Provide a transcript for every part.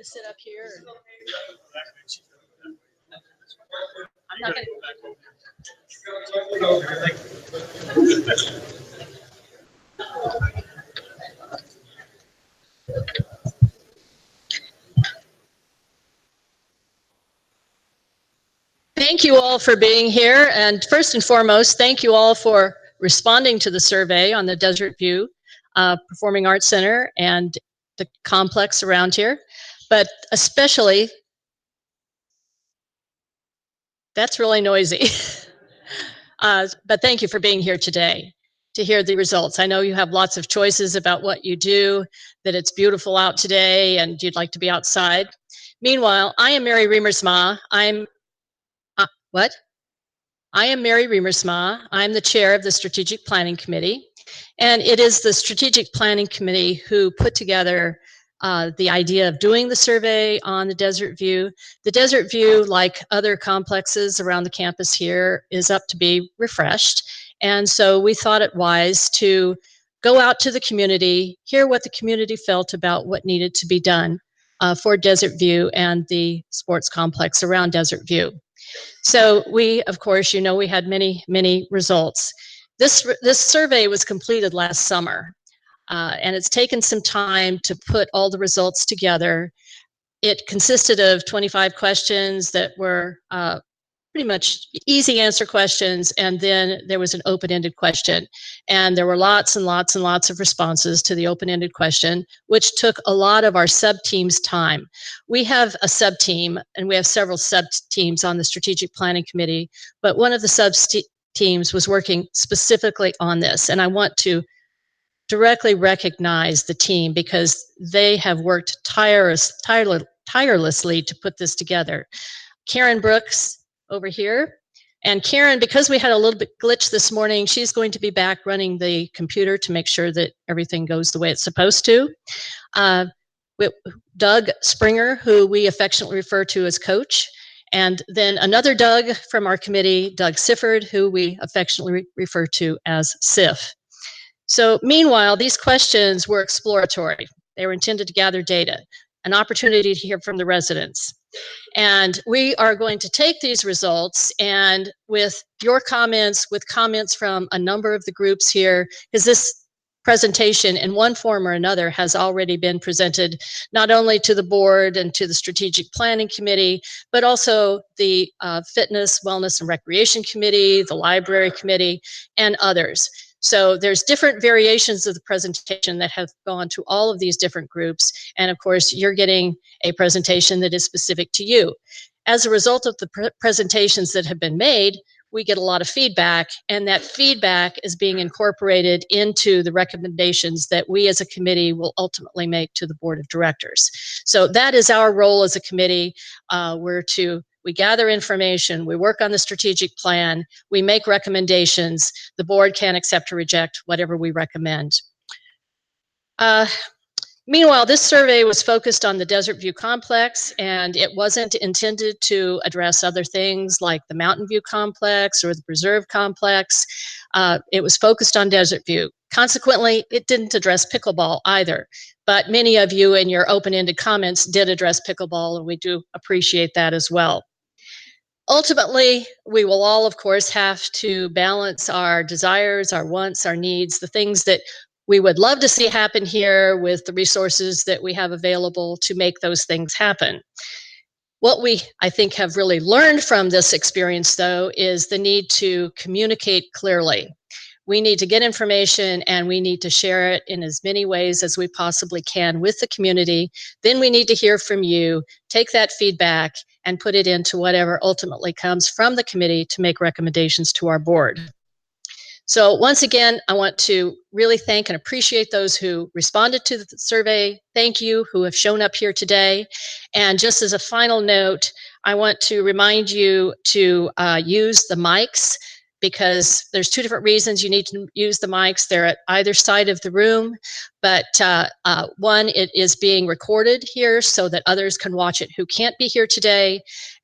sit up here? I'm not going Thank you all for being here. And first and foremost, thank you all for responding to the survey on the DesertView Performing Arts Center and the complex around here. But especially, that's really noisy. But thank you for being here today to hear the results. I know you have lots of choices about what you do, that it's beautiful out today and you'd like to be outside. Meanwhile, I am Mary Riemersma. I am Mary Riemersma. I'm the chair of the Strategic Planning Committee, and it is the Strategic Planning Committee who put together the idea of doing the survey on the DesertView. The DesertView, like other complexes around the campus here, is up to be refreshed, and so we thought it wise to go out to the community, hear what the community felt about what needed to be done for DesertView and the sports complex around DesertView. So we, of course, you know, we had many, many results. This survey was completed last summer, and it's taken some time to put all the results together. It consisted of 25 questions that were pretty much easy answer questions, and then there was an open-ended question. And there were lots and lots and lots of responses to the open-ended question, which took a lot of our sub-team's time. We have a sub-team, and we have several sub-teams on the Strategic Planning Committee, but one of the sub-teams was working specifically on this, and I want to directly recognize the team because they have worked tirelessly to put this together. Karen Brooks, over here. And Karen, because we had a little bit glitch this morning, she's going to be back running the computer to make sure that everything goes the way it's supposed to. Doug Springer, who we affectionately refer to as Coach, and then another Doug from our committee, Doug Sifford, who we affectionately refer to as Sif. So meanwhile, these questions were exploratory. They were intended to gather data, an opportunity to hear from the residents. And we are going to take these results and with your comments, with comments from a number of the groups here, because this presentation in one form or another has already been presented not only to the board and to the Strategic Planning Committee, but also the Fitness, Wellness, and Recreation Committee, the Library Committee, and others. So there's different variations of the presentation that have gone to all of these different groups. And of course, you're getting a presentation that is specific to you. As a result of the presentations that have been made, we get a lot of feedback, and that feedback is being incorporated into the recommendations that we as a committee will ultimately make to the board of directors. So that is our role as a committee. We gather information, we work on the strategic plan, we make recommendations, the board can accept or reject whatever we recommend. Meanwhile, this survey was focused on the DesertView complex, and it wasn't intended to address other things like the Mountain View complex or the Preserve complex. It was focused on DesertView. Consequently, it didn't address pickleball either, but many of you in your open-ended comments did address pickleball, and we do appreciate that as well. Ultimately, we will all, of course, have to balance our desires, our wants, our needs, the things that we would love to see happen here with the resources that we have available to make those things happen. What we, I think, have really learned from this experience, though, is the need to communicate clearly. We need to get information and we need to share it in as many ways as we possibly can with the community. Then we need to hear from you, take that feedback, and put it into whatever ultimately comes from the committee to make recommendations to our board. So once again, I want to really thank and appreciate those who responded to the survey. Thank you who have shown up here today. And just as a final note, I want to remind you to use the mics, because there's two different reasons you need to use the mics. They're at either side of the room, but one, it is being recorded here so that others can watch it who can't be here today.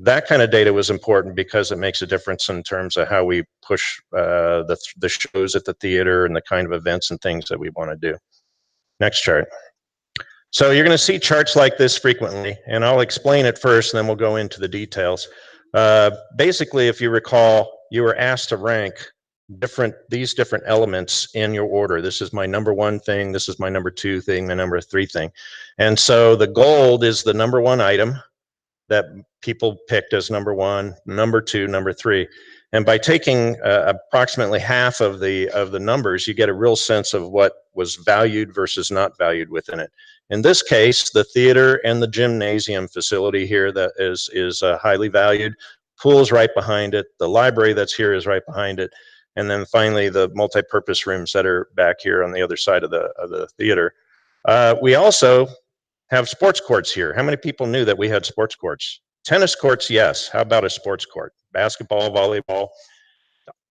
That kind of data was important because it makes a difference in terms of how we push the shows at the theater and the kind of events and things that we want to do. Next chart. So you're going to see charts like this frequently, and I'll explain it first, and then we'll go into the details. Basically, if you recall, you were asked to rank these different elements in your order. This is my number one thing, this is my number two thing, my number three thing. And so the gold is the number one item that people picked as number one, number two, number three. And by taking approximately half of the numbers, you get a real sense of what was valued versus not valued within it. In this case, the theater and the gymnasium facility here that is highly valued. Pool's right behind it. The library that's here is right behind it. And then finally, the multi-purpose rooms that are back here on the other side of the theater. We also have sports courts here. How many people knew that we had sports courts? Tennis courts, yes. How about a sports court? Basketball, volleyball?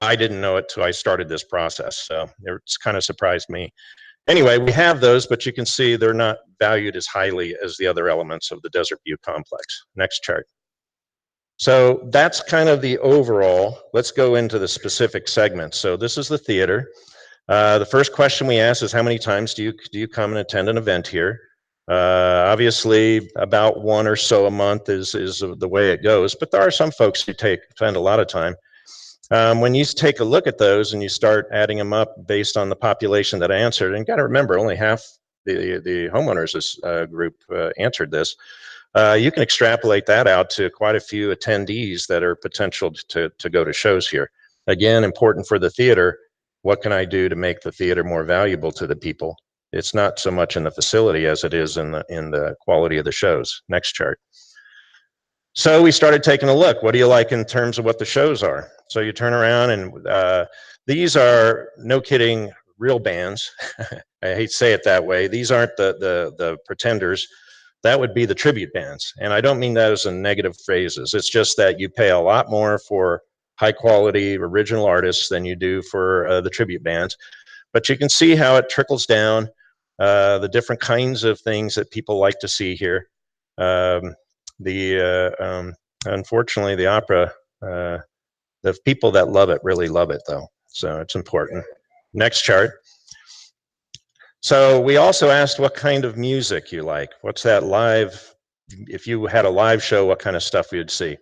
I didn't know it till I started this process, so it's kind of surprised me. Anyway, we have those, but you can see they're not valued as highly as the other elements of the DesertView complex. Next chart. So that's kind of the overall. Let's go into the specific segments. So this is the theater. The first question we ask is, how many times do you come and attend an event here? Obviously, about one or so a month is the way it goes, but there are some folks who spend a lot of time. When you take a look at those and you start adding them up based on the population that answered, and you got to remember, only half the homeowners group answered this, you can extrapolate that out to quite a few attendees that are potential to go to shows here. Again, important for the theater, what can I do to make the theater more valuable to the people? It's not so much in the facility as it is in the quality of the shows. Next chart. So we started taking a look. What do you like in terms of what the shows are? So you turn around and these are, no kidding, real bands. I hate to say it that way. These aren't the pretenders. That would be the tribute bands. And I don't mean that as in negative phrases. It's just that you pay a lot more for high quality original artists than you do for the tribute bands. But you can see how it trickles down, the different kinds of things that people like to see here. Unfortunately, the opera, the people that love it really love it, though. So it's important. Next chart. So we also asked what kind of music you like. What's that live? If you had a live show, what kind of stuff you'd see?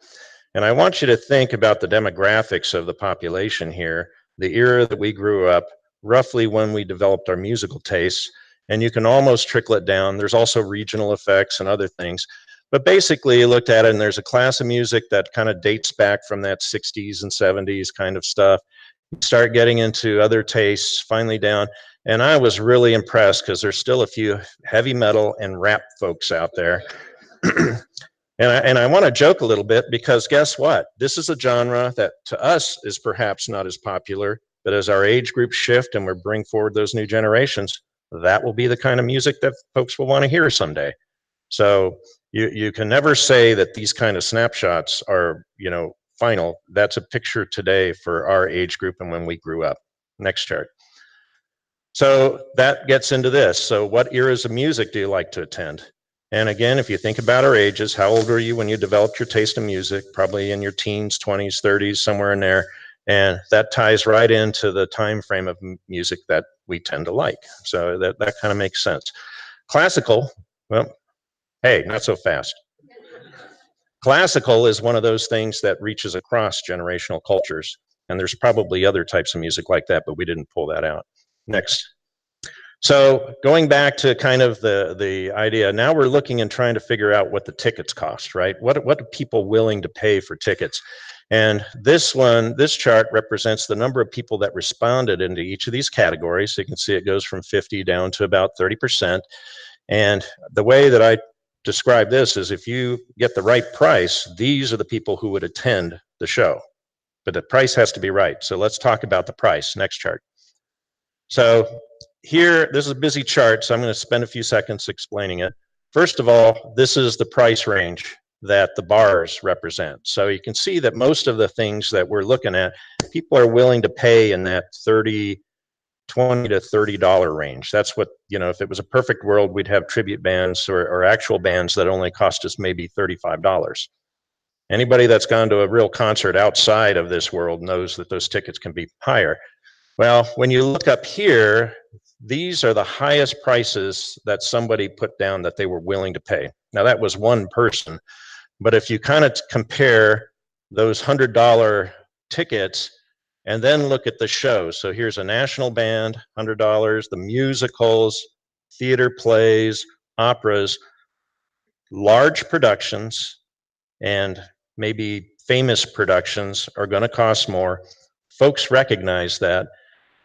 And I want you to think about the demographics of the population here, the era that we grew up, roughly when we developed our musical tastes, and you can almost trickle it down. There's also regional effects and other things. But basically, you looked at it, and there's a class of music that kind of dates back from that 60s and 70s kind of stuff. You start getting into other tastes, finally down. And I was really impressed because there's still a few heavy metal and rap folks out there. And I want to joke a little bit because guess what? This is a genre that to us is perhaps not as popular, but as our age groups shift and we bring forward those new generations, that will be the kind of music that folks will want to hear someday. So you can never say that these kind of snapshots are, final. That's a picture today for our age group and when we grew up. Next chart. So that gets into this. So what eras of music do you like to attend? And again, if you think about our ages, how old were you when you developed your taste in music? Probably in your teens, 20s, 30s, somewhere in there. And that ties right into the time frame of music that we tend to like. So that kind of makes sense. Classical, well, hey, not so fast. Classical is one of those things that reaches across generational cultures. And there's probably other types of music like that, but we didn't pull that out. Next. So going back to kind of the idea, now we're looking and trying to figure out what the tickets cost, right? What are people willing to pay for tickets? And this chart represents the number of people that responded into each of these categories. So you can see it goes from 50 down to about 30%. And the way that I describe this is if you get the right price, these are the people who would attend the show. But the price has to be right. So let's talk about the price. Next chart. So here, this is a busy chart, so I'm going to spend a few seconds explaining it. First of all, this is the price range that the bars represent. So you can see that most of the things that we're looking at, people are willing to pay in that $20 to $30 range. That's what, if it was a perfect world, we'd have tribute bands or actual bands that only cost us maybe $35. Anybody that's gone to a real concert outside of this world knows that those tickets can be higher. Well, when you look up here, these are the highest prices that somebody put down that they were willing to pay. Now, that was one person, but if you kind of compare those $100 tickets and then look at the shows. So here's a national band, $100, the musicals, theater plays, operas, large productions, and maybe famous productions are going to cost more. Folks recognize that.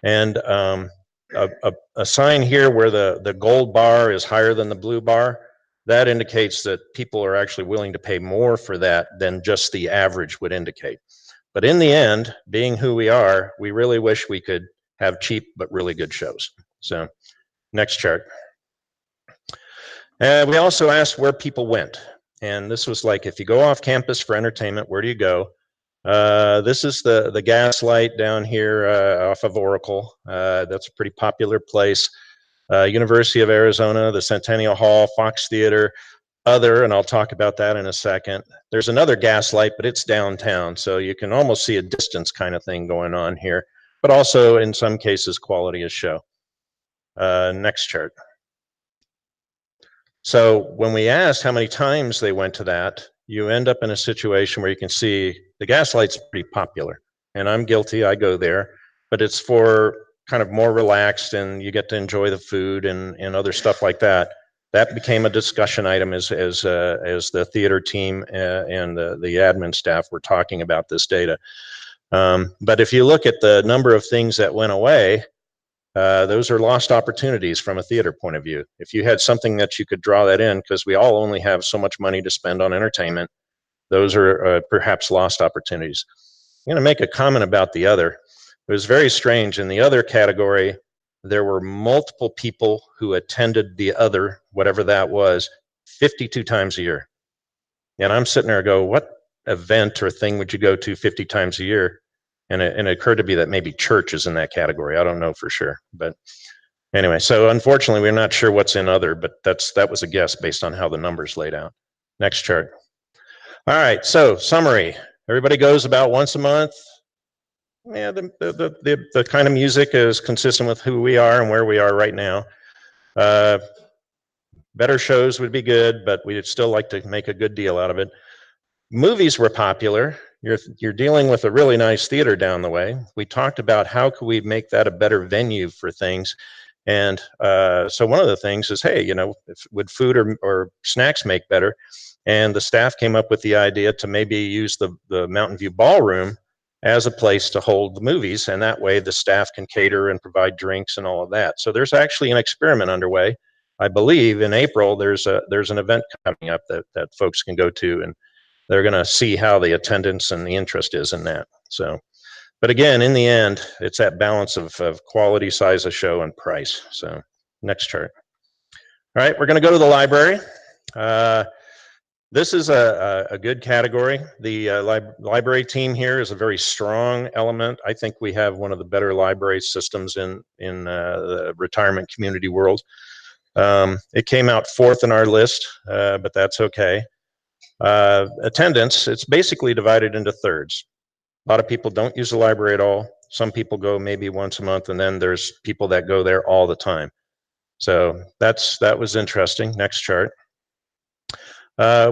And a sign here where the gold bar is higher than the blue bar, that indicates that people are actually willing to pay more for that than just the average would indicate. But in the end, being who we are, we really wish we could have cheap but really good shows. So next chart. We also asked where people went. And this was like, if you go off campus for entertainment, where do you go? This is the Gaslight down here off of Oracle. That's a pretty popular place. University of Arizona, the Centennial Hall, Fox Theater, other, and I'll talk about that in a second. There's another Gaslight, but it's downtown, so you can almost see a distance kind of thing going on here, but also in some cases quality of show. Next chart. So when we asked how many times they went to that, you end up in a situation where you can see the Gaslight's pretty popular, and I'm guilty, I go there, but it's for kind of more relaxed and you get to enjoy the food and other stuff like that. That became a discussion item as the theater team and the admin staff were talking about this data. But if you look at the number of things that went away, those are lost opportunities from a theater point of view. If you had something that you could draw that in, because we all only have so much money to spend on entertainment, those are perhaps lost opportunities. I'm going to make a comment about the other. It was very strange. In the other category, there were multiple people who attended the other, whatever that was, 52 times a year. And I'm sitting there and go, what event or thing would you go to 50 times a year? And it occurred to me that maybe church is in that category. I don't know for sure. But anyway, so unfortunately, we're not sure what's in other, but that was a guess based on how the numbers laid out. Next chart. All right, so summary. Everybody goes about once a month. Yeah, the kind of music is consistent with who we are and where we are right now. Better shows would be good, but we'd still like to make a good deal out of it. Movies were popular. You're dealing with a really nice theater down the way. We talked about how could we make that a better venue for things. And so one of the things is, hey, would food or snacks make better? And the staff came up with the idea to maybe use the Mountain View Ballroom as a place to hold the movies, and that way the staff can cater and provide drinks and all of that. So there's actually an experiment underway. I believe in April there's an event coming up that folks can go to, and they're going to see how the attendance and the interest is in that. So, but again, in the end, it's that balance of quality, size of show, and price. So next chart. All right, we're going to go to the library. This is a good category. The library team here is a very strong element. I think we have one of the better library systems in the retirement community world. It came out fourth in our list, but that's okay. Attendance, it's basically divided into thirds. A lot of people don't use the library at all. Some people go maybe once a month, and then there's people that go there all the time. So that was interesting. Next chart.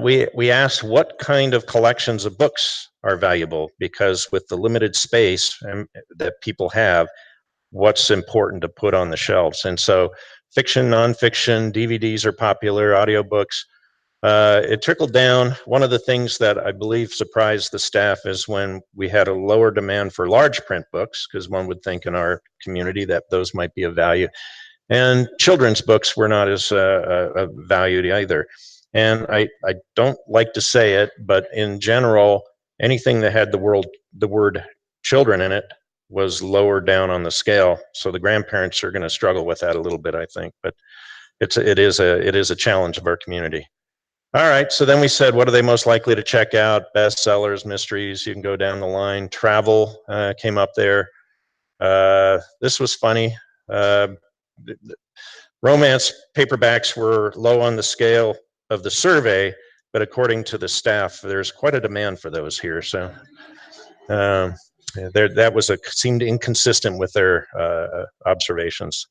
We asked what kind of collections of books are valuable, because with the limited space that people have, what's important to put on the shelves. And so fiction, nonfiction, DVDs are popular, audiobooks. It trickled down. One of the things that I believe surprised the staff is when we had a lower demand for large print books, because one would think in our community that those might be of value. And children's books were not as valued either. And I don't like to say it, but in general, anything that had the word children in it was lower down on the scale. So the grandparents are going to struggle with that a little bit, I think. But it is a challenge of our community. All right, so then we said, what are they most likely to check out? Bestsellers, mysteries, you can go down the line. Travel came up there. This was funny. Romance paperbacks were low on the scale of the survey, but according to the staff, there's quite a demand for those here. So that was seemed inconsistent with their observations.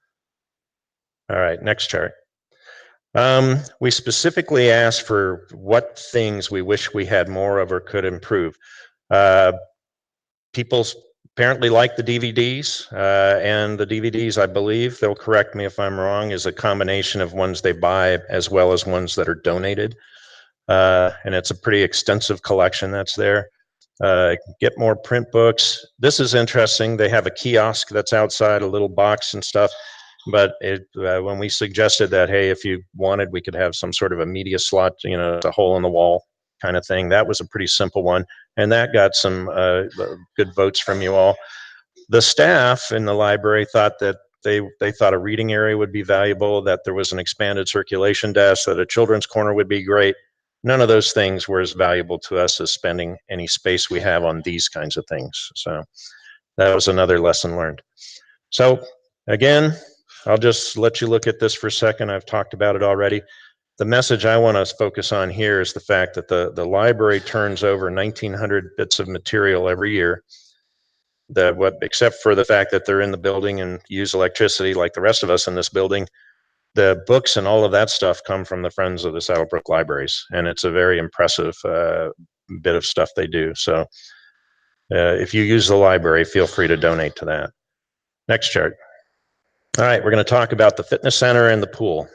All right, next chart. We specifically asked for what things we wish we had more of or could improve. People apparently like the DVDs, and the DVDs, I believe, they'll correct me if I'm wrong, is a combination of ones they buy as well as ones that are donated. And it's a pretty extensive collection that's there. Get more print books. This is interesting. They have a kiosk that's outside, a little box and stuff. But when we suggested that, hey, if you wanted, we could have some sort of a media slot, a hole in the wall kind of thing. That was a pretty simple one. And that got some good votes from you all. The staff in the library thought that they thought a reading area would be valuable, that there was an expanded circulation desk, that a children's corner would be great. None of those things were as valuable to us as spending any space we have on these kinds of things. So that was another lesson learned. So again, I'll just let you look at this for a second. I've talked about it already. The message I want to focus on here is the fact that the library turns over 1,900 bits of material every year. Except for the fact that they're in the building and use electricity like the rest of us in this building, the books and all of that stuff come from the Friends of the Saddlebrook Libraries, and it's a very impressive bit of stuff they do. So if you use the library, feel free to donate to that. Next chart. All right, we're going to talk about the fitness center and the pool.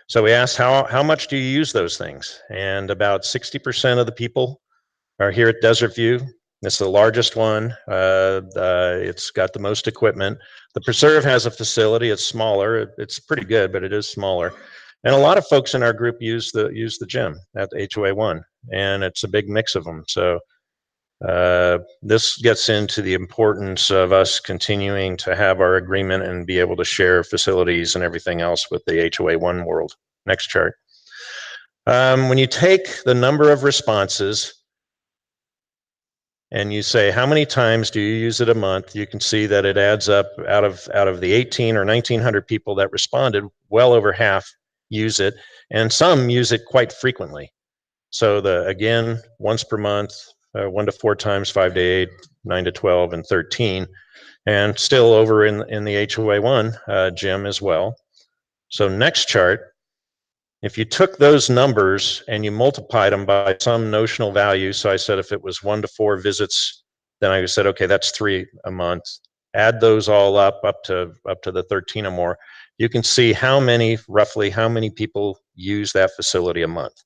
So we asked how much do you use those things? And about 60% of the people are here at DesertView. It's the largest one. It's got the most equipment. The Preserve has a facility. It's smaller. It's pretty good, but it is smaller. And a lot of folks in our group use the gym at HOA 1, and it's a big mix of them. So this gets into the importance of us continuing to have our agreement and be able to share facilities and everything else with the HOA 1 world. Next chart. When you take the number of responses and you say, how many times do you use it a month? You can see that it adds up out of the 18 or 1,900 people that responded, well over half use it, and some use it quite frequently. So again, once per month, 1 to 4 times, 5 to 8, 9 to 12, and 13, and still over in the HOA 1 gym as well. So next chart. If you took those numbers and you multiplied them by some notional value, so I said if it was 1 to 4 visits, then I said, okay, that's 3 a month. Add those all up to the 13 or more. You can see roughly how many people use that facility a month.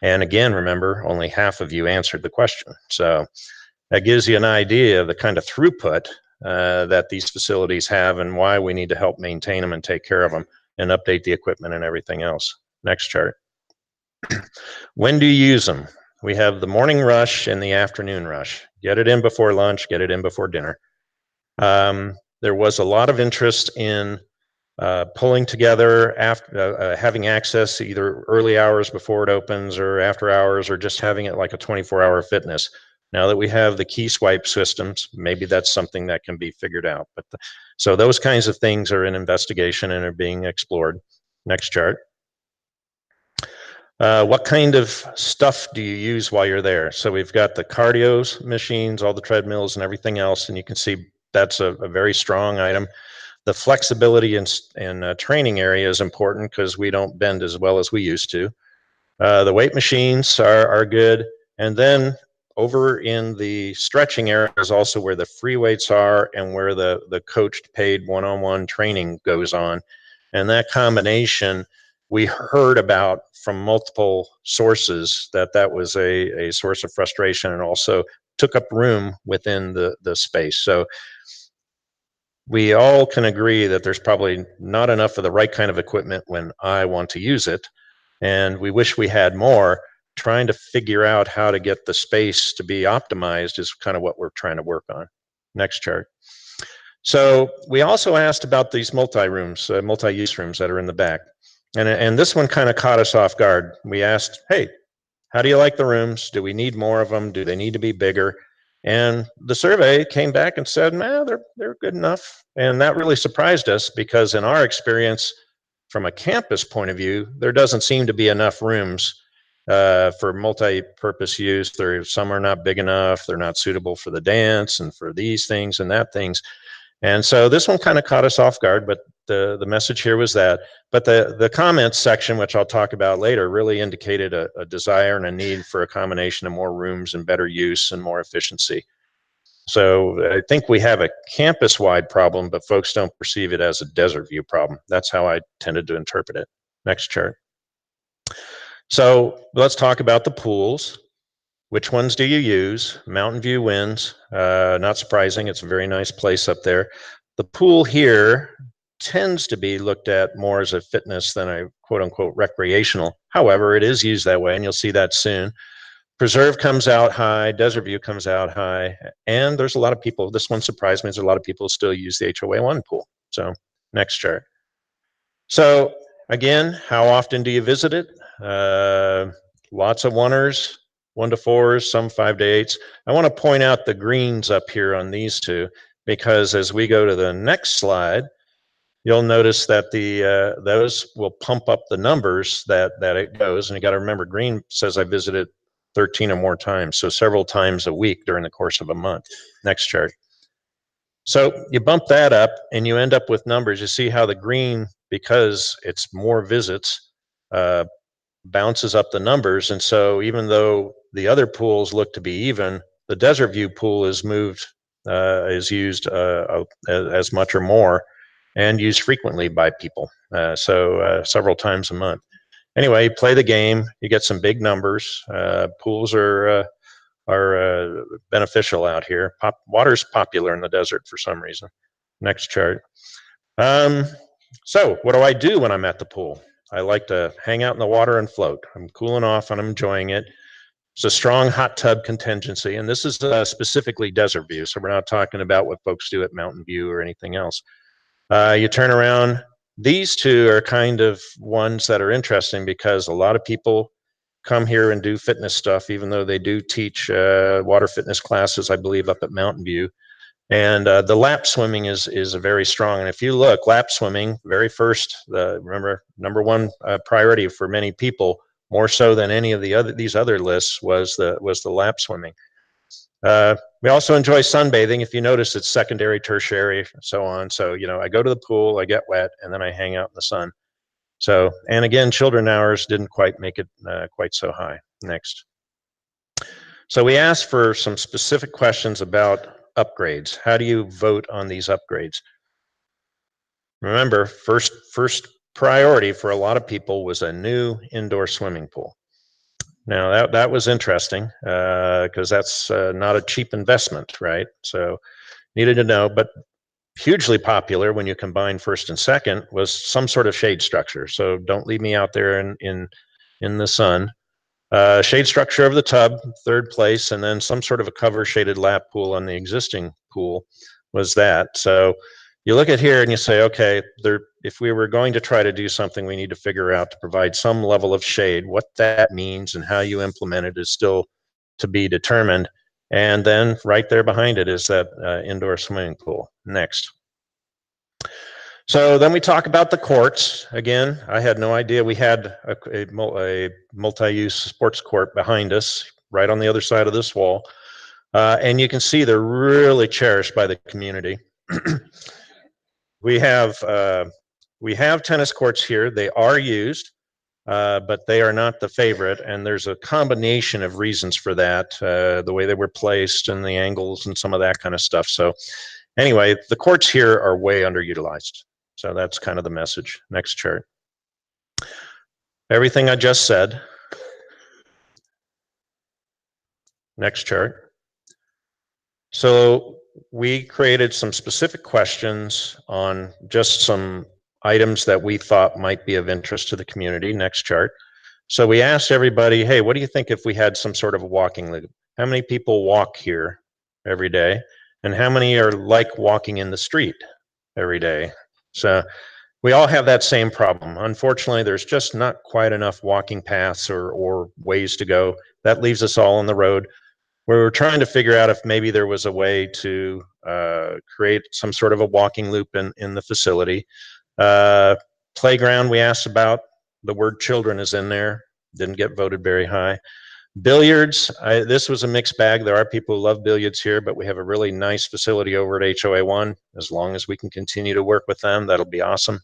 And again, remember, only half of you answered the question. So that gives you an idea of the kind of throughput that these facilities have and why we need to help maintain them and take care of them and update the equipment and everything else. Next chart. When do you use them? We have the morning rush and the afternoon rush. Get it in before lunch, get it in before dinner. There was a lot of interest in pulling together, having access either early hours before it opens or after hours, or just having it like a 24-hour fitness. Now that we have the key swipe systems, maybe that's something that can be figured out. So those kinds of things are in investigation and are being explored. Next chart. What kind of stuff do you use while you're there? So we've got the cardio machines, all the treadmills and everything else, and you can see that's a very strong item. The flexibility in training area is important because we don't bend as well as we used to. The weight machines are good. And then over in the stretching area is also where the free weights are and where the coached paid one-on-one training goes on. And that combination, we heard about from multiple sources that was a source of frustration and also took up room within the space. So we all can agree that there's probably not enough of the right kind of equipment when I want to use it. And we wish we had more. Trying to figure out how to get the space to be optimized is kind of what we're trying to work on. Next chart. So we also asked about these multi-use rooms that are in the back. And this one kind of caught us off guard. We asked, hey, how do you like the rooms? Do we need more of them? Do they need to be bigger? And the survey came back and said, nah, they're good enough. And that really surprised us because in our experience, from a campus point of view, there doesn't seem to be enough rooms for multi-purpose use. Some are not big enough. They're not suitable for the dance and for these things and that things. And so this one kind of caught us off guard, but the message here was that. But the comments section, which I'll talk about later, really indicated a desire and a need for a combination of more rooms and better use and more efficiency. So I think we have a campus-wide problem, but folks don't perceive it as a DesertView problem. That's how I tended to interpret it. Next chart. So let's talk about the pools. Which ones do you use? Mountain View wins. Not surprising, it's a very nice place up there. The pool here tends to be looked at more as a fitness than a quote-unquote recreational. However, it is used that way, and you'll see that soon. Preserve comes out high, DesertView comes out high, and there's a lot of people, this one surprised me, there's a lot of people who still use the HOA1 pool. So next chart. So again, how often do you visit it? Lots of oneers, 1 to 4s, some 5 to 8s. I want to point out the greens up here on these two, because as we go to the next slide, you'll notice that those will pump up the numbers that it goes. And you got to remember, green says I visited 13 or more times, so several times a week during the course of a month. Next chart. So you bump that up and you end up with numbers. You see how the green, because it's more visits, bounces up the numbers. And so even though the other pools look to be even, the DesertView pool is used as much or more and used frequently by people. Several times a month. Anyway, you play the game, you get some big numbers. Pools are beneficial out here. Water's popular in the desert for some reason. Next chart. So what do I do when I'm at the pool? I like to hang out in the water and float. I'm cooling off and I'm enjoying it. It's a strong hot tub contingency, and this is specifically DesertView, so we're not talking about what folks do at Mountain View or anything else. You turn around. These two are kind of ones that are interesting because a lot of people come here and do fitness stuff, even though they do teach water fitness classes, I believe, up at Mountain View. And the lap swimming is very strong. And if you look, lap swimming, very first, remember, number one priority for many people, more so than any of these other lists, was the lap swimming. We also enjoy sunbathing. If you notice, it's secondary, tertiary, so on. So, I go to the pool, I get wet, and then I hang out in the sun. So, and again, children hours didn't quite make it quite so high. Next. So we asked for some specific questions about upgrades. How do you vote on these upgrades? Remember, first priority for a lot of people was a new indoor swimming pool. Now that was interesting because that's not a cheap investment, right? So needed to know, but hugely popular when you combine first and second was some sort of shade structure. So don't leave me out there in the sun. Shade structure over the tub, third place, and then some sort of a cover shaded lap pool on the existing pool was that. So you look at here and you say, okay, if we were going to try to do something, we need to figure out to provide some level of shade. What that means and how you implement it is still to be determined. And then right there behind it is that indoor swimming pool. Next. So then we talk about the courts. Again, I had no idea we had a multi-use sports court behind us, right on the other side of this wall. And you can see they're really cherished by the community. We have tennis courts here. They are used, but they are not the favorite. And there's a combination of reasons for that, the way they were placed and the angles and some of that kind of stuff. So anyway, the courts here are way underutilized. So that's kind of the message. Next chart. Everything I just said. Next chart. So we created some specific questions on just some items that we thought might be of interest to the community. Next chart. So we asked everybody, hey, what do you think if we had some sort of a walking loop? How many people walk here every day? And how many are like walking in the street every day? So we all have that same problem. Unfortunately, there's just not quite enough walking paths or ways to go. That leaves us all on the road. We were trying to figure out if maybe there was a way to create some sort of a walking loop in the facility. Playground, we asked about. The word children is in there. didn't get voted very high. Billiards, this was a mixed bag. There are people who love billiards here, but we have a really nice facility over at HOA 1. As long as we can continue to work with them, that'll be awesome.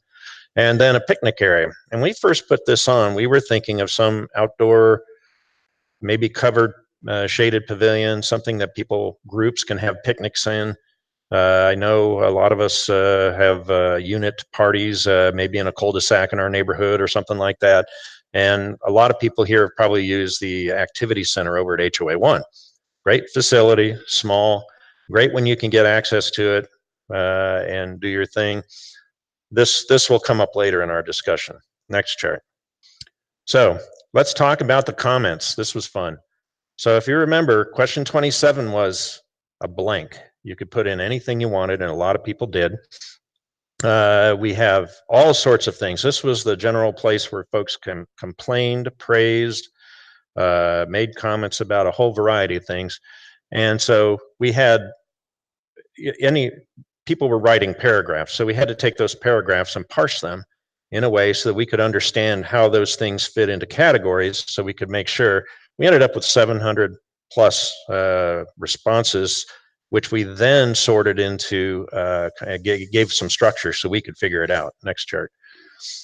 And then a picnic area. And we first put this on, we were thinking of some outdoor, maybe covered shaded pavilion, something that groups can have picnics in. I know a lot of us have unit parties, maybe in a cul-de-sac in our neighborhood or something like that. And a lot of people here have probably used the activity center over at HOA 1. Great facility, small, great when you can get access to it and do your thing. This will come up later in our discussion. Next chart. So let's talk about the comments. This was fun. So if you remember, question 27 was a blank. You could put in anything you wanted, and a lot of people did. We have all sorts of things. This was the general place where folks complained, praised, made comments about a whole variety of things. And so we had people were writing paragraphs. So we had to take those paragraphs and parse them in a way so that we could understand how those things fit into categories, so we could make sure. We ended up with 700 plus responses, which we then sorted into, gave some structure so we could figure it out. Next chart.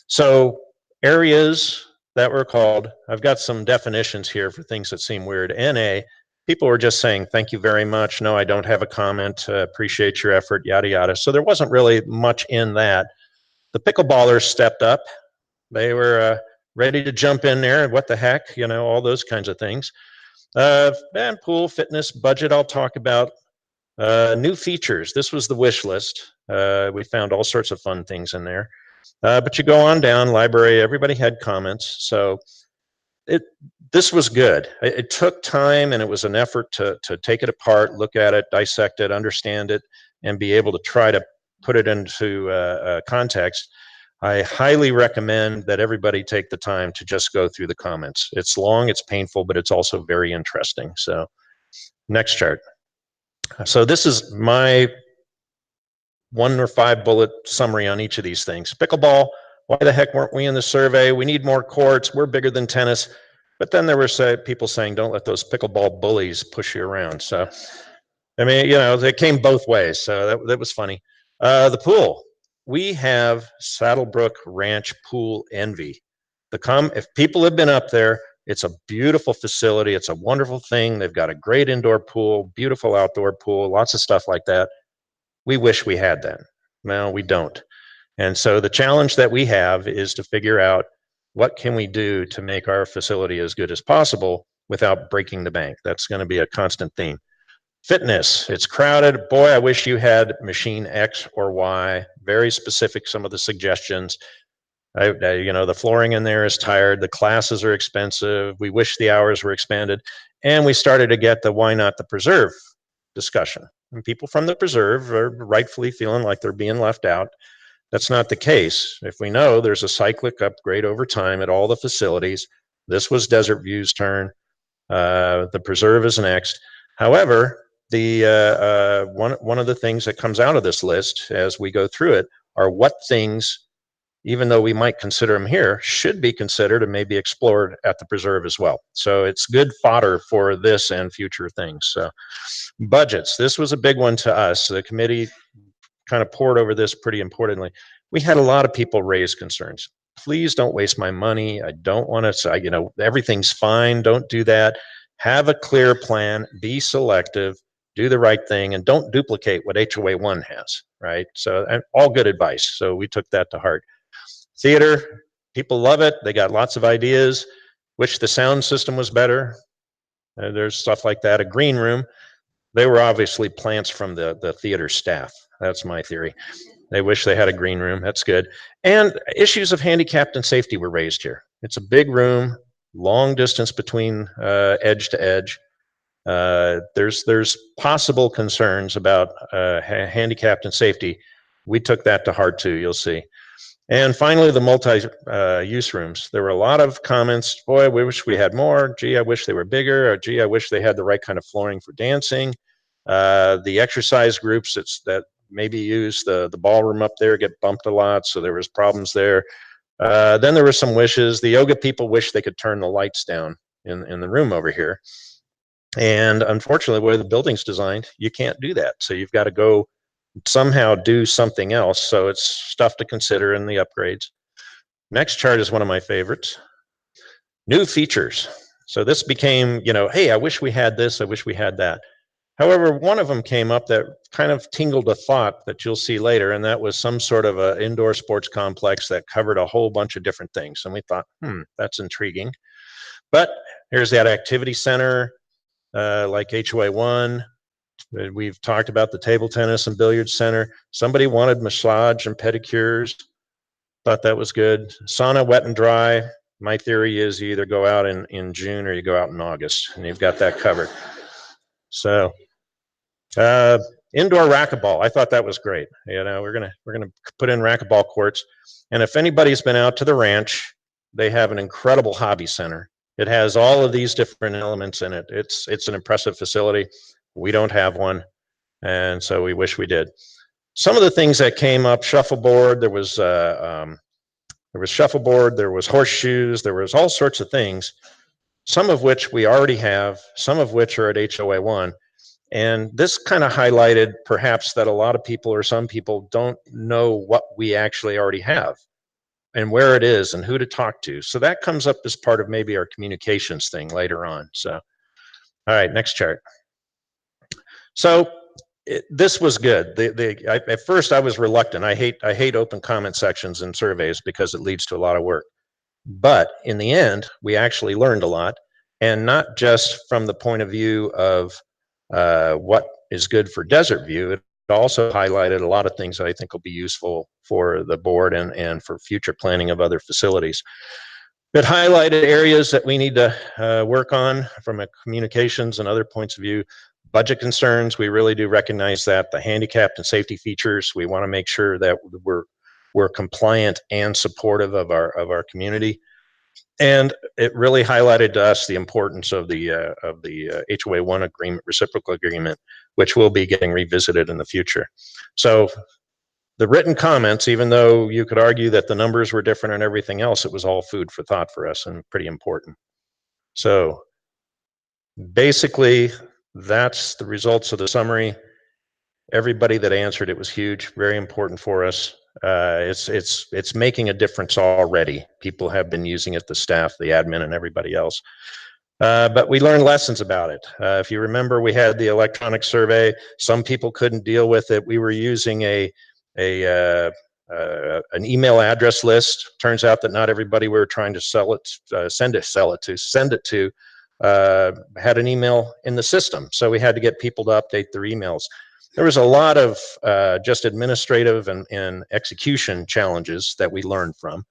So areas that were called, I've got some definitions here for things that seem weird. NA, people were just saying, thank you very much. No, I don't have a comment. Appreciate your effort, yada, yada. So there wasn't really much in that. The pickleballers stepped up. They were ready to jump in there. What the heck, all those kinds of things. And pool, fitness, budget, I'll talk about. New features. This was the wish list. We found all sorts of fun things in there. But you go on down, library, everybody had comments. So this was good. It took time, and it was an effort to take it apart, look at it, dissect it, understand it, and be able to try to put it into context. I highly recommend that everybody take the time to just go through the comments. It's long, it's painful, but it's also very interesting. So next chart. So this is my 1 or 5 bullet summary on each of these things. Pickleball, why the heck weren't we in the survey? We need more courts, we're bigger than tennis. But then there were people saying, don't let those pickleball bullies push you around. So, I mean, they came both ways. So that was funny. The pool. We have Saddlebrook Ranch Pool Envy. If people have been up there, it's a beautiful facility. It's a wonderful thing. They've got a great indoor pool, beautiful outdoor pool, lots of stuff like that. We wish we had that. No, we don't. And so the challenge that we have is to figure out what can we do to make our facility as good as possible without breaking the bank. That's going to be a constant theme. Fitness, it's crowded. Boy, I wish you had machine X or Y. Very specific, some of the suggestions. The flooring in there is tired. The classes are expensive. We wish the hours were expanded. And we started to get the why not the preserve discussion. And people from the preserve are rightfully feeling like they're being left out. That's not the case. If we know there's a cyclic upgrade over time at all the facilities, this was DesertView's turn. The preserve is next. However, one of the things that comes out of this list as we go through it are what things, even though we might consider them here, should be considered and maybe explored at the preserve as well. So it's good fodder for this and future things. So budgets, this was a big one to us. The committee kind of poured over this pretty importantly. We had a lot of people raise concerns. Please don't waste my money. I don't want to say, everything's fine. Don't do that. Have a clear plan, be selective, do the right thing, and don't duplicate what HOA 1 has, right? So all good advice. So we took that to heart. Theater, people love it. They got lots of ideas. Wish the sound system was better. There's stuff like that. A green room. They were obviously plants from the theater staff. That's my theory. They wish they had a green room. That's good. And issues of handicapped and safety were raised here. It's a big room, long distance between edge to edge. There's possible concerns about handicapped and safety. We took that to heart too, you'll see. And finally, the multi-use rooms. There were a lot of comments. Boy, we wish we had more. Gee, I wish they were bigger. Or gee, I wish they had the right kind of flooring for dancing. The exercise groups that maybe use the ballroom up there get bumped a lot, so there was problems there. Then there were some wishes. The yoga people wish they could turn the lights down in the room over here. And unfortunately, the way the building's designed, you can't do that. So you've got to go somehow do something else. So it's stuff to consider in the upgrades. Next chart is one of my favorites. New features. So this became, you know, hey, I wish we had this, I wish we had that. However, one of them came up that kind of tingled a thought that you'll see later, and that was some sort of an indoor sports complex that covered a whole bunch of different things. And we thought, that's intriguing. But here's that activity center, like HOA1. We've talked about the table tennis and billiards center. Somebody wanted massage and pedicures. Thought that was good. Sauna, wet and dry. My theory is you either go out in June or you go out in August, and you've got that covered. So indoor racquetball, I thought that was great. You know, we're gonna put in racquetball courts, and if anybody's been out to the ranch, they have an incredible hobby center. It has all of these different elements in it. It's an impressive facility. We don't have one, and so we wish we did. Some of the things that came up: shuffleboard. There was shuffleboard. There was horseshoes. There was all sorts of things. Some of which we already have. Some of which are at HOA1. And this kind of highlighted perhaps that a lot of people or some people don't know what we actually already have and where it is and who to talk to. So that comes up as part of maybe our communications thing later on. So, all right, next chart. So this was good. At first I was reluctant. I hate open comment sections in surveys because it leads to a lot of work. But in the end, we actually learned a lot, and not just from the point of view of what is good for DesertView. It also highlighted a lot of things that I think will be useful for the board and for future planning of other facilities. It highlighted areas that we need to work on from a communications and other points of view. Budget concerns, we really do recognize that. The handicapped and safety features, we want to make sure that we're compliant and supportive of our community. And it really highlighted to us the importance of the HOA1 agreement, reciprocal agreement, which will be getting revisited in the future. So the written comments, even though you could argue that the numbers were different and everything else, it was all food for thought for us and pretty important. So basically, that's the results of the summary. Everybody that answered it was huge, very important for us. It's making a difference already. People have been using it, the staff, the admin, and everybody else. But we learned lessons about it. If you remember, we had the electronic survey. Some people couldn't deal with it. We were using an email address list. Turns out that not everybody we were trying to send it to had an email in the system. So we had to get people to update their emails. There was a lot of just administrative and execution challenges that we learned from.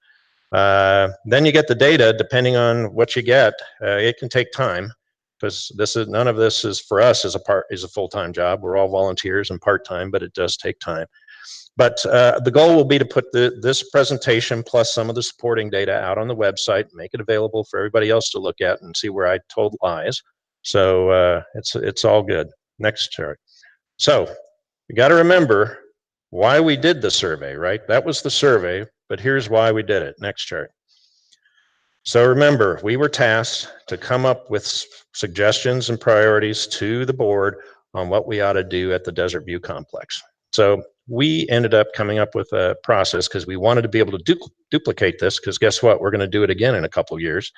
Then you get the data. Depending on what you get, it can take time, because none of this is for us as a full-time job. We're all volunteers and part-time, but it does take time. But the goal will be to put this presentation plus some of the supporting data out on the website, make it available for everybody else to look at and see where I told lies. So it's all good. Next chart. So you got to remember why we did the survey, right? That was the survey, but here's why we did it. Next chart. So remember, we were tasked to come up with suggestions and priorities to the board on what we ought to do at the DesertView complex. So we ended up coming up with a process because we wanted to be able to duplicate this, because guess what? We're going to do it again in a couple of years.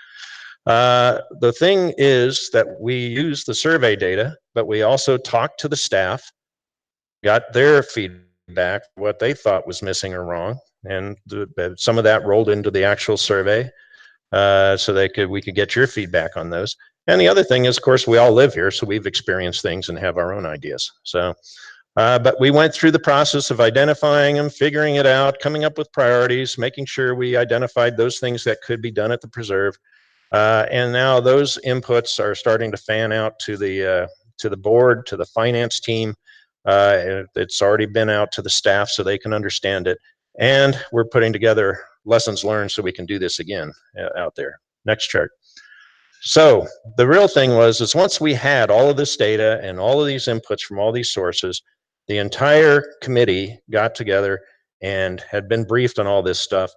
The thing is that we used the survey data, but we also talked to the staff, got their feedback, what they thought was missing or wrong, and some of that rolled into the actual survey, so we could get your feedback on those. And the other thing is, of course, we all live here, so we've experienced things and have our own ideas. So, but we went through the process of identifying them, figuring it out, coming up with priorities, making sure we identified those things that could be done at the preserve. And now those inputs are starting to fan out to the board, to the finance team. It's already been out to the staff so they can understand it. And we're putting together lessons learned so we can do this again out there. Next chart. So the real thing is once we had all of this data and all of these inputs from all these sources, the entire committee got together and had been briefed on all this stuff.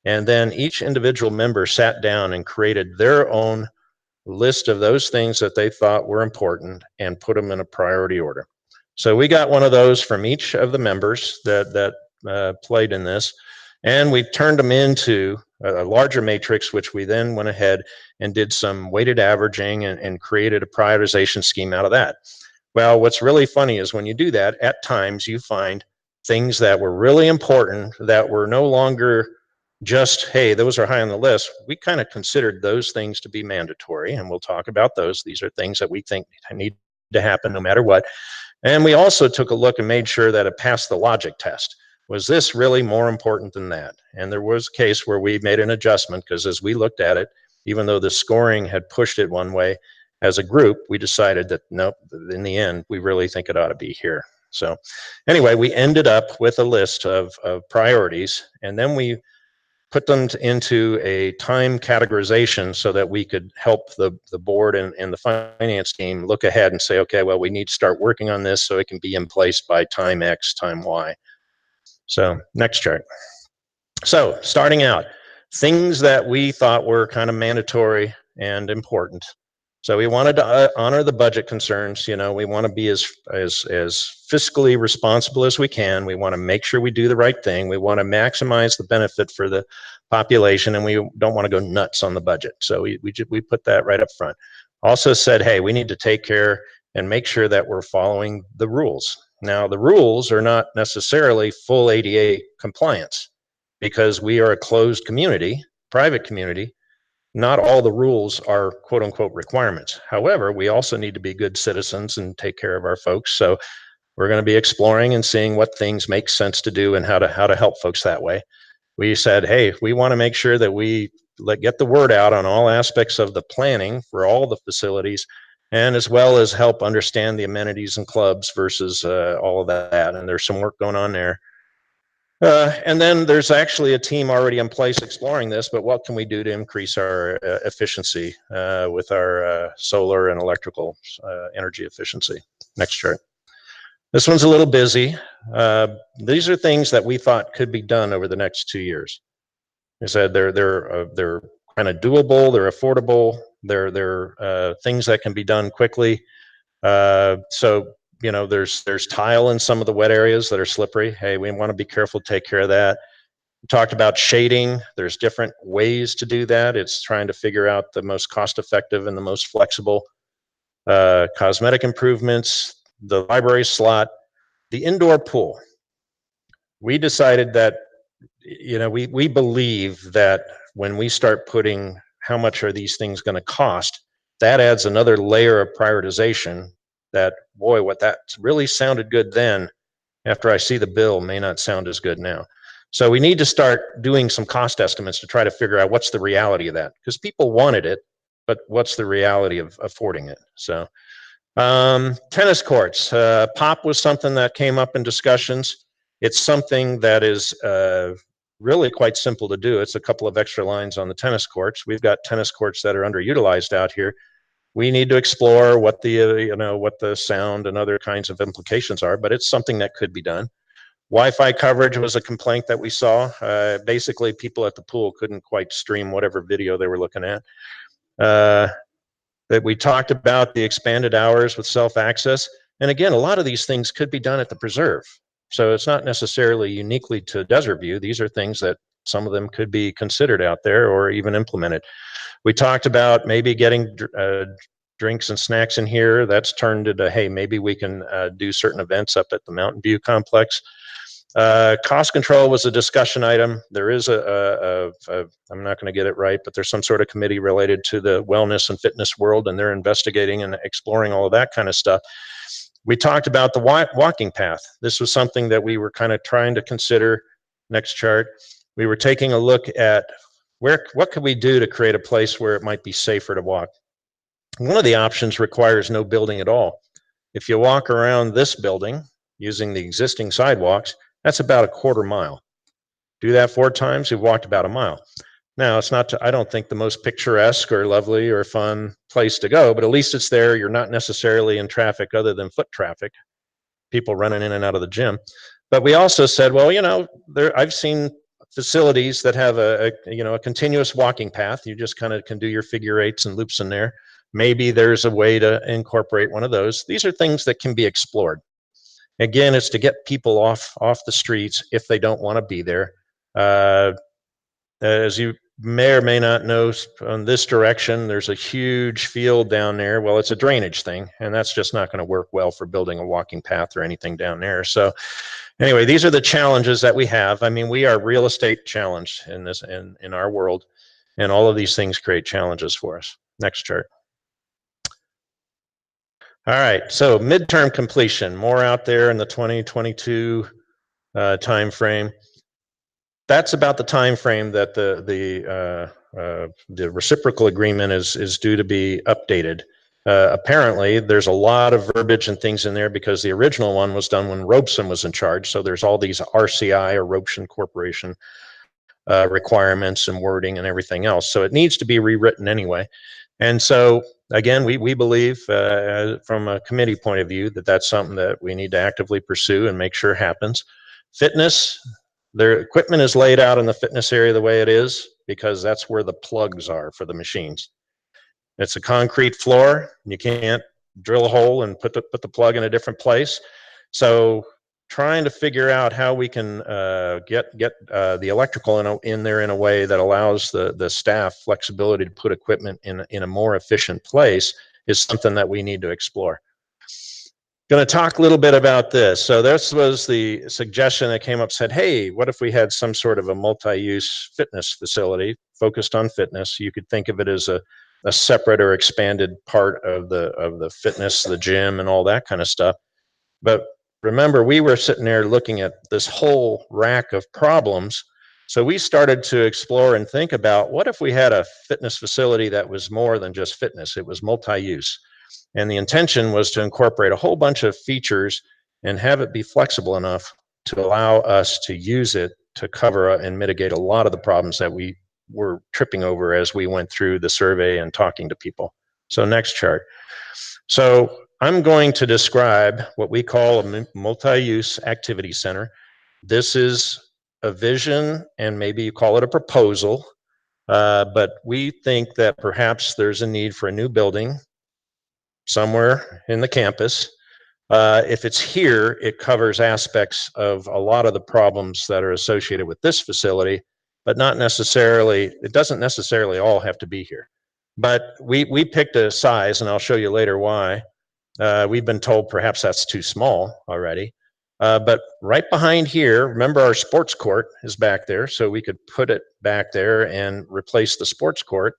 And then each individual member sat down and created their own list of those things that they thought were important and put them in a priority order. So we got one of those from each of the members that played in this, and we turned them into a larger matrix, which we then went ahead and did some weighted averaging and created a prioritization scheme out of that. Well, what's really funny is when you do that, at times you find things that were really important that were no longer just, hey, those are high on the list. We kind of considered those things to be mandatory, and we'll talk about those. These are things that we think need to happen no matter what. And we also took a look and made sure that it passed the logic test. Was this really more important than that? And there was a case where we made an adjustment, because as we looked at it, even though the scoring had pushed it one way, as a group, we decided that nope, in the end, we really think it ought to be here. So anyway, we ended up with a list of priorities, and then we put them into a time categorization so that we could help the board and the finance team look ahead and say, okay, well, we need to start working on this so it can be in place by time X, time Y. So next chart. So starting out, things that we thought were kind of mandatory and important. So we wanted to honor the budget concerns. You know, we want to be as fiscally responsible as we can. We want to make sure we do the right thing. We want to maximize the benefit for the population, and we don't want to go nuts on the budget. So we put that right up front. Also said, hey, we need to take care and make sure that we're following the rules. Now, the rules are not necessarily full ADA compliance, because we are a closed community, private community. Not all the rules are quote unquote requirements. However, we also need to be good citizens and take care of our folks. So we're going to be exploring and seeing what things make sense to do and how to help folks that way. We said, hey, we want to make sure that we get the word out on all aspects of the planning for all the facilities, and as well as help understand the amenities and clubs versus all of that. And there's some work going on there. And then there's actually a team already in place exploring this, but what can we do to increase our efficiency with our solar and electrical energy efficiency? Next chart. This one's a little busy. These are things that we thought could be done over the next 2 years. I said they're kind of doable, they're affordable, they're things that can be done quickly. So you know, there's tile in some of the wet areas that are slippery. Hey, we want to be careful, take care of that. We talked about shading. There's different ways to do that. It's trying to figure out the most cost-effective and the most flexible. Cosmetic improvements, the library slot, the indoor pool. We decided that, you know, we believe that when we start putting how much are these things going to cost, that adds another layer of prioritization. That, boy, what that really sounded good then, after I see the bill, may not sound as good now. So we need to start doing some cost estimates to try to figure out what's the reality of that, because people wanted it, but what's the reality of affording it? So tennis courts, pop was something that came up in discussions. It's something that is really quite simple to do. It's a couple of extra lines on the tennis courts. We've got tennis courts that are underutilized out here. We need to explore what the what the sound and other kinds of implications are, but it's something that could be done. Wi-Fi coverage was a complaint that we saw. Basically, people at the pool couldn't quite stream whatever video they were looking at. That we talked about the expanded hours with self-access, and again, a lot of these things could be done at the preserve. So it's not necessarily uniquely to DesertView. These are things that some of them could be considered out there or even implemented. We talked about maybe getting drinks and snacks in here. That's turned into, hey, maybe we can do certain events up at the Mountain View complex. Cost control was a discussion item. There is I'm not going to get it right, but there's some sort of committee related to the wellness and fitness world, and they're investigating and exploring all of that kind of stuff. We talked about the walking path. This was something that we were kind of trying to consider. Next chart. We were taking a look at what could we do to create a place where it might be safer to walk. One of the options requires no building at all. If you walk around this building using the existing sidewalks, that's about 1/4 mile. Do that 4 times, you've walked about 1 mile. Now, it's not, I don't think, the most picturesque or lovely or fun place to go, but at least it's there. You're not necessarily in traffic other than foot traffic, people running in and out of the gym. But we also said, well, you know, I've seen facilities that have a continuous walking path. You just kind of can do your figure eights and loops in there. Maybe there's a way to incorporate one of those. These are things that can be explored. Again, it's to get people off the streets if they don't want to be there. As you may or may not know, on this direction, there's a huge field down there. Well, it's a drainage thing, and that's just not going to work well for building a walking path or anything down there. So anyway, these are the challenges that we have. I mean, we are real estate challenged in this, in our world, and all of these things create challenges for us. Next chart. All right, so midterm completion, more out there in the 2022 time frame. That's about the time frame that the reciprocal agreement is due to be updated. Apparently, there's a lot of verbiage and things in there because the original one was done when Robeson was in charge. So there's all these RCI or Robeson Corporation requirements and wording and everything else. So it needs to be rewritten anyway. And so again, we believe from a committee point of view that that's something that we need to actively pursue and make sure happens. Fitness, their equipment is laid out in the fitness area the way it is because that's where the plugs are for the machines. It's a concrete floor. You can't drill a hole and put the plug in a different place. So trying to figure out how we can get the electrical in there in a way that allows the staff flexibility to put equipment in a more efficient place is something that we need to explore. Going to talk a little bit about this. So this was the suggestion that came up, said, hey, what if we had some sort of a multi-use fitness facility focused on fitness? You could think of it as a separate or expanded part of the fitness, the gym and all that kind of stuff. But remember, we were sitting there looking at this whole rack of problems. So we started to explore and think about, what if we had a fitness facility that was more than just fitness? It was multi-use. And the intention was to incorporate a whole bunch of features and have it be flexible enough to allow us to use it to cover and mitigate a lot of the problems that we were tripping over as we went through the survey and talking to people. So next chart. So I'm going to describe what we call a multi-use activity center. This is a vision, and maybe you call it a proposal, but we think that perhaps there's a need for a new building somewhere in the campus. If it's here, it covers aspects of a lot of the problems that are associated with this facility, but not necessarily, it doesn't necessarily all have to be here. But we picked a size, and I'll show you later why. We've been told perhaps that's too small already. But right behind here, remember our sports court is back there, so we could put it back there and replace the sports court.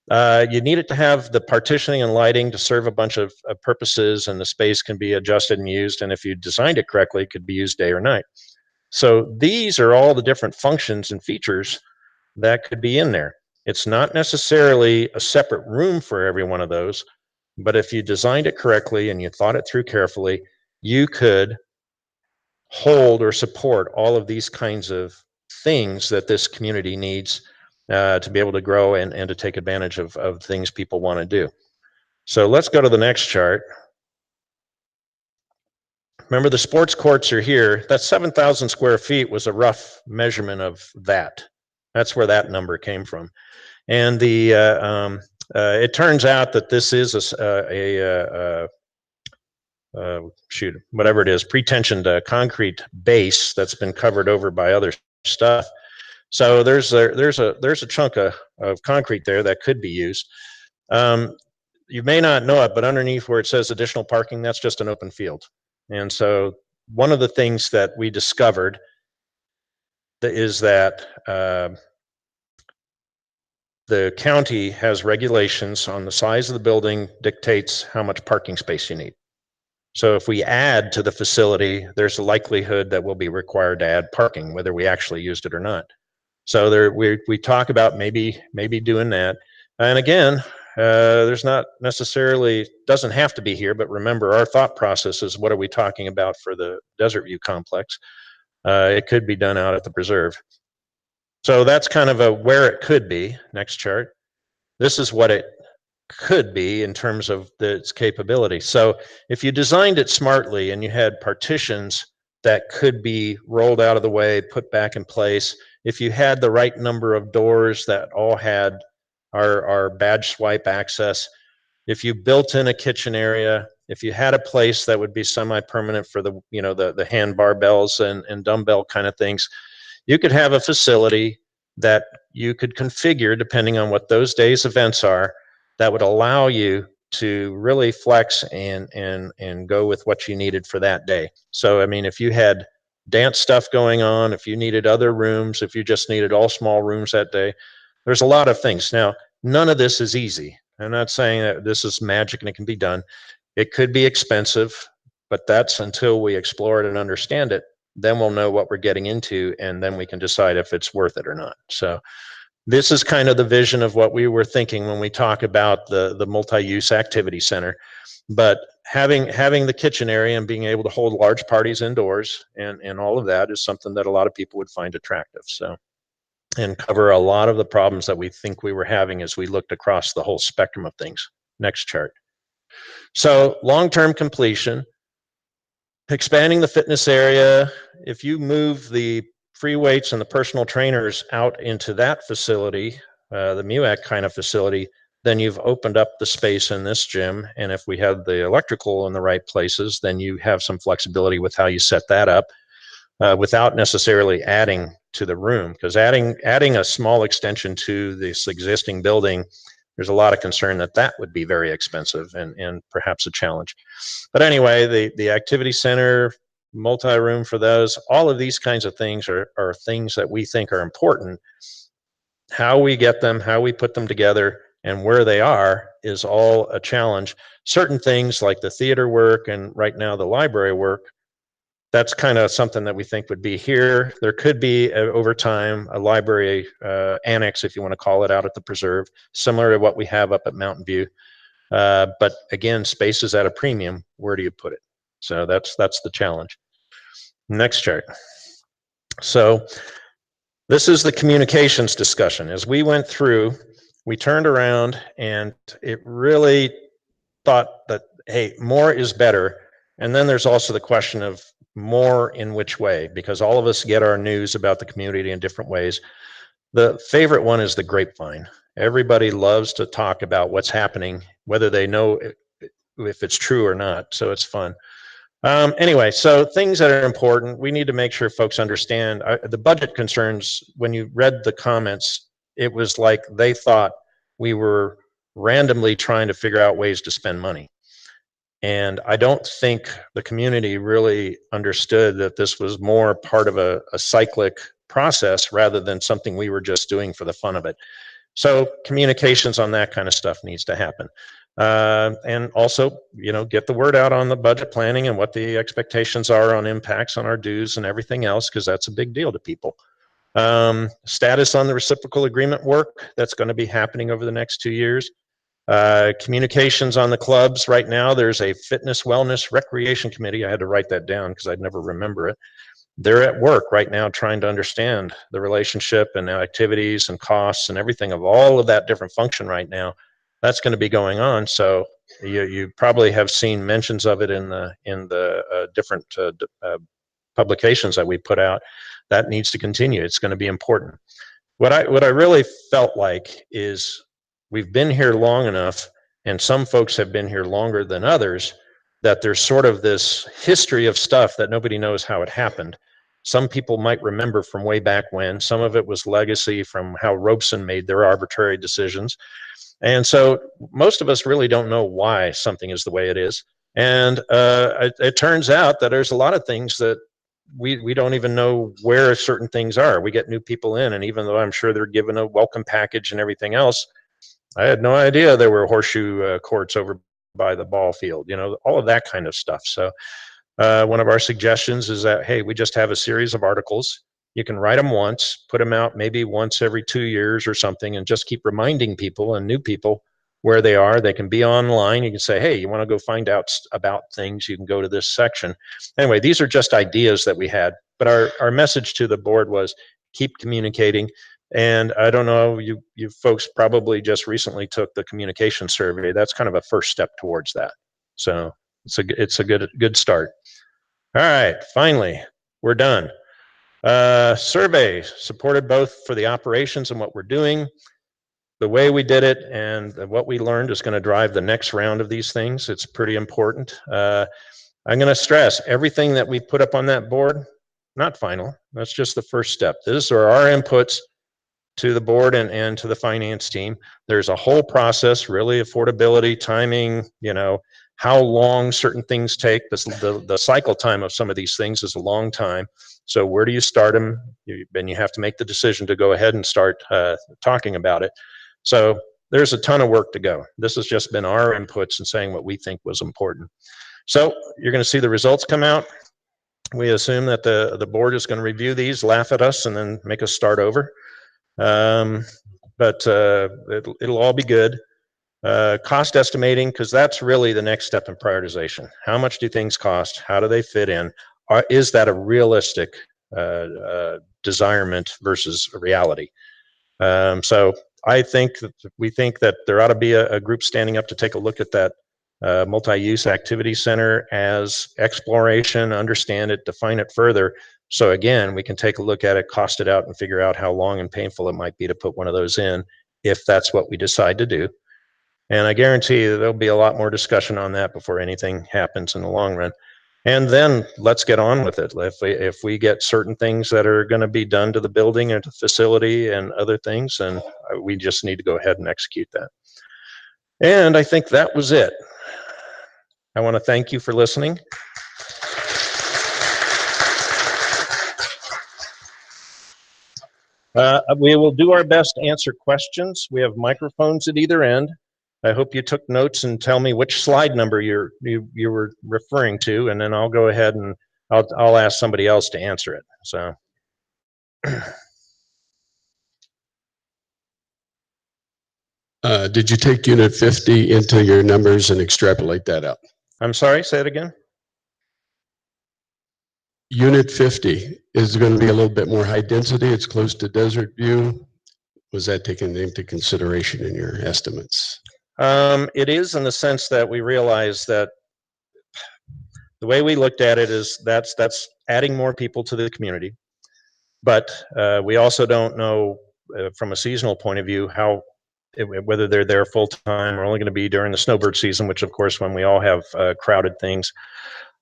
You need it to have the partitioning and lighting to serve a bunch of purposes, and the space can be adjusted and used, and if you designed it correctly, it could be used day or night. So these are all the different functions and features that could be in there. It's not necessarily a separate room for every one of those, but if you designed it correctly and you thought it through carefully, you could hold or support all of these kinds of things that this community needs to be able to grow and to take advantage of things people want to do. So let's go to the next chart. Remember, the sports courts are here. That 7,000 square feet was a rough measurement of that. That's where that number came from. And it turns out that this is whatever it is, pre-tensioned concrete base that's been covered over by other stuff. So there's a chunk of concrete there that could be used. You may not know it, but underneath where it says additional parking, that's just an open field. And so one of the things that we discovered is that the county has regulations on the size of the building dictates how much parking space you need. So if we add to the facility, there's a likelihood that we'll be required to add parking, whether we actually used it or not. So there, we talk about maybe doing that. And again, there's not necessarily, doesn't have to be here, but remember our thought process is, what are we talking about for the DesertView complex? It could be done out at the preserve. So that's kind of where it could be. Next chart. This is what it could be in terms of its capability. So if you designed it smartly and you had partitions that could be rolled out of the way, put back in place. If you had the right number of doors that all had our badge swipe access, if you built in a kitchen area, if you had a place that would be semi-permanent for the, you know, the hand barbells and dumbbell kind of things, you could have a facility that you could configure depending on what those days' events are that would allow you to really flex and go with what you needed for that day. So, I mean, if you had dance stuff going on, if you needed other rooms, if you just needed all small rooms that day, there's a lot of things. Now, none of this is easy. I'm not saying that this is magic and it can be done. It could be expensive, but that's until we explore it and understand it. Then we'll know what we're getting into, and then we can decide if it's worth it or not. So this is kind of the vision of what we were thinking when we talk about the multi-use activity center. But having the kitchen area and being able to hold large parties indoors and all of that is something that a lot of people would find attractive. So, and cover a lot of the problems that we think we were having as we looked across the whole spectrum of things. Next chart. So long-term completion, expanding the fitness area. If you move the free weights and the personal trainers out into that facility, the MUAC kind of facility, then you've opened up the space in this gym. And if we have the electrical in the right places, then you have some flexibility with how you set that up without necessarily adding to the room. Because adding a small extension to this existing building, there's a lot of concern that that would be very expensive and perhaps a challenge. But anyway, the activity center, multi-room for those, all of these kinds of things are things that we think are important. How we get them, how we put them together, and where they are is all a challenge. Certain things like the theater work and right now the library work, that's kind of something that we think would be here. There could be over time a library annex, if you want to call it, out at the preserve, similar to what we have up at Mountain View. But again, space is at a premium. Where do you put it? So that's the challenge. Next chart. So this is the communications discussion. As we went through, we turned around and it really thought that, hey, more is better. And then there's also the question of more in which way, because all of us get our news about the community in different ways. The favorite one is the grapevine. Everybody loves to talk about what's happening, whether they know if it's true or not. So it's fun. Anyway, so things that are important, we need to make sure folks understand. The budget concerns, when you read the comments, it was like they thought we were randomly trying to figure out ways to spend money. And I don't think the community really understood that this was more part of a cyclic process rather than something we were just doing for the fun of it. So communications on that kind of stuff needs to happen. And also, you know, get the word out on the budget planning and what the expectations are on impacts on our dues and everything else, because that's a big deal to people. Status on the reciprocal agreement work that's going to be happening over the next 2 years. Communications on the clubs. Right now, there's a fitness, wellness, recreation committee. I had to write that down because I'd never remember it. They're at work right now trying to understand the relationship and activities and costs and everything of all of that different function right now. That's going to be going on. So you probably have seen mentions of it in the different publications that we put out. That needs to continue. It's going to be important. What I really felt like is we've been here long enough, and some folks have been here longer than others, that there's sort of this history of stuff that nobody knows how it happened. Some people might remember from way back when. Some of it was legacy from how Robeson made their arbitrary decisions. And so most of us really don't know why something is the way it is. And it turns out that there's a lot of things that we don't even know where certain things are. We get new people in, and even though I'm sure they're given a welcome package and everything else, I had no idea there were horseshoe courts over by the ball field, you know, all of that kind of stuff. So one of our suggestions is that, hey, we just have a series of articles. You can write them once, put them out maybe once every 2 years or something, and just keep reminding people and new people where they are. They can be online. You can say, hey, you want to go find out about things, you can go to this section. Anyway, these are just ideas that we had. But our message to the board was keep communicating. And I don't know, you folks probably just recently took the communication survey. That's kind of a first step towards that. So it's a good start. All right, finally, we're done. Survey supported both for the operations and what we're doing. The way we did it and what we learned is going to drive the next round of these things. It's pretty important. I'm going to stress everything that we put up on that board, not final. That's just the first step. These are our inputs to the board and to the finance team. There's a whole process, really, affordability, timing, you know, how long certain things take. The cycle time of some of these things is a long time. So where do you start them? Then you have to make the decision to go ahead and start talking about it. So there's a ton of work to go. This has just been our inputs and saying what we think was important. So you're going to see the results come out. We assume that the board is going to review these, laugh at us, and then make us start over. But it'll all be good. Cost estimating, because that's really the next step in prioritization. How much do things cost? How do they fit in? Is that a realistic desirement versus a reality? So I think that we think that there ought to be a group standing up to take a look at that multi-use activity center as exploration, understand it, define it further. So again, we can take a look at it, cost it out, and figure out how long and painful it might be to put one of those in, if that's what we decide to do. And I guarantee you there'll be a lot more discussion on that before anything happens in the long run. And then let's get on with it. If we get certain things that are going to be done to the building and to the facility and other things, and we just need to go ahead and execute that. And I think that was it. I want to thank you for listening. We will do our best to answer questions. We have microphones at either end. I hope you took notes and tell me which slide number you were referring to, and then I'll go ahead and I'll ask somebody else to answer it. So. Did you take Unit 50 into your numbers and extrapolate that out? I'm sorry, say it again. Unit 50 is going to be a little bit more high density. It's close to DesertView. Was that taken into consideration in your estimates? It is, in the sense that we realize that the way we looked at it is that's adding more people to the community. But we also don't know from a seasonal point of view whether they're there full time or only going to be during the snowbird season, which of course when we all have crowded things.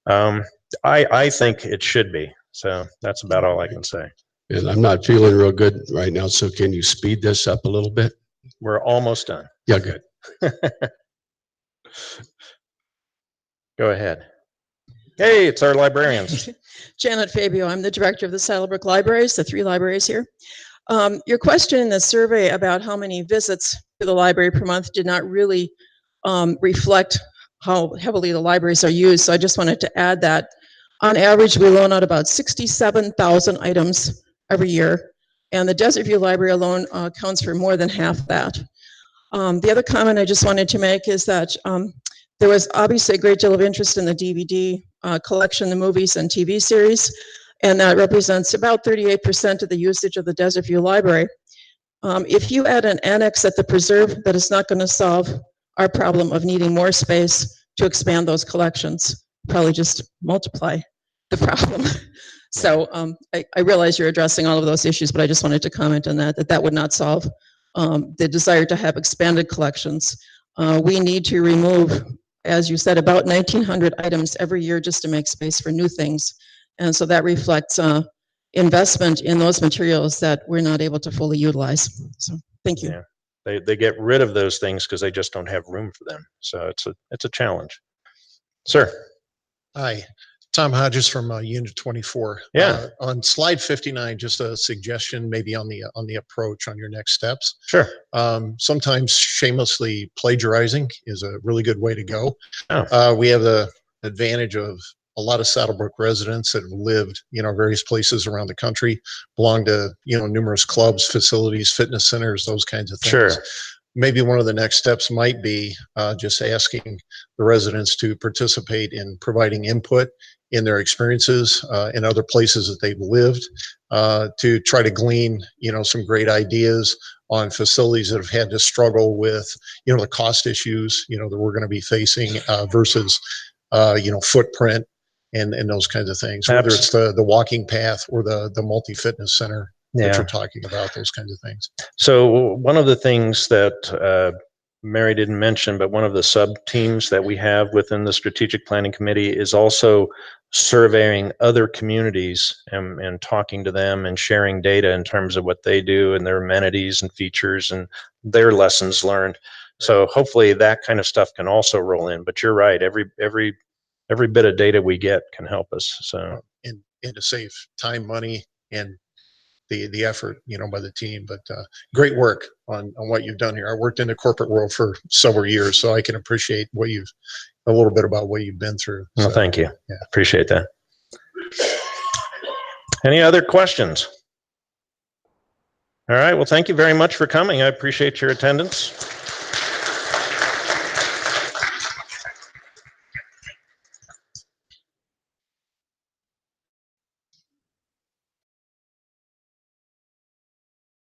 I think it should be. So that's about all I can say. And I'm not feeling real good right now, so can you speed this up a little bit? We're almost done. Yeah, good. Go ahead. Hey, it's our librarians. Janet Fabio, I'm the director of the Saddlebrook Libraries, the 3 libraries here. Your question in the survey about how many visits to the library per month did not really reflect how heavily the libraries are used, so I just wanted to add that. On average, we loan out about 67,000 items every year, and the DesertView Library alone accounts for more than half that. The other comment I just wanted to make is that there was obviously a great deal of interest in the DVD collection, the movies and TV series, and that represents about 38% of the usage of the DesertView Library. If you add an annex at the preserve, that is not going to solve our problem of needing more space to expand those collections. Probably just multiply the problem. So I realize you're addressing all of those issues, but I just wanted to comment on that would not solve the desire to have expanded collections. We need to remove, as you said, about 1,900 items every year just to make space for new things. And so that reflects investment in those materials that we're not able to fully utilize. So thank you. Yeah. They get rid of those things because they just don't have room for them. So it's a challenge. Sir. Hi, Tom Hodges from Unit 24. Yeah. On slide 59, just a suggestion maybe on the approach on your next steps. Sure. Sometimes shamelessly plagiarizing is a really good way to go. Oh. We have the advantage of a lot of Saddlebrook residents that have lived, various places around the country, belong to, numerous clubs, facilities, fitness centers, those kinds of things. Sure. Maybe one of the next steps might be just asking the residents to participate in providing input in their experiences in other places that they've lived, to try to glean, some great ideas on facilities that have had to struggle with, the cost issues, that we're going to be facing versus, footprint and those kinds of things, whether it's the walking path or the multi-fitness center that you're talking about, those kinds of things. So one of the things that Mary didn't mention, but one of the sub teams that we have within the strategic planning committee is also surveying other communities and talking to them and sharing data in terms of what they do and their amenities and features and their lessons learned. So hopefully that kind of stuff can also roll in. But you're right, every bit of data we get can help us. So and to save time, money, and the effort, by the team. But great work on what you've done here. I worked in the corporate world for several years, so I can appreciate a little bit about what you've been through. Well, so, thank you. Yeah. Appreciate that. Any other questions? All right. Well, thank you very much for coming. I appreciate your attendance.